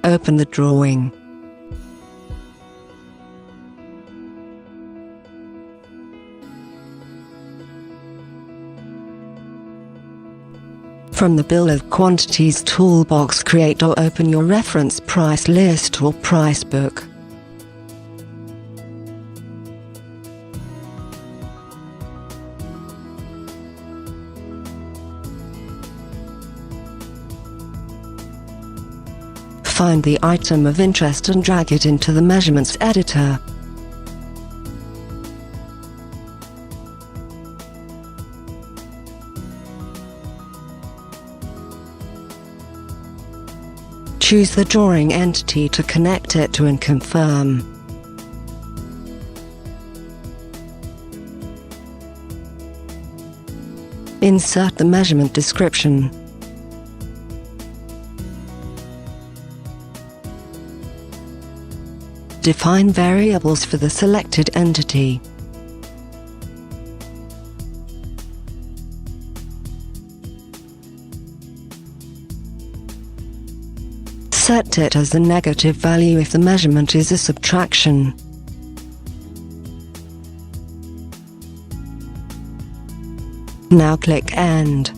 Open the drawing. From the Bill of Quantities toolbox, create or open your reference price list or price book. Find the item of interest and drag it into the measurements editor. Choose the drawing entity to connect it to and confirm. Insert the measurement description. Define variables for the selected entity. Set it as a negative value if the measurement is a subtraction. Now click End.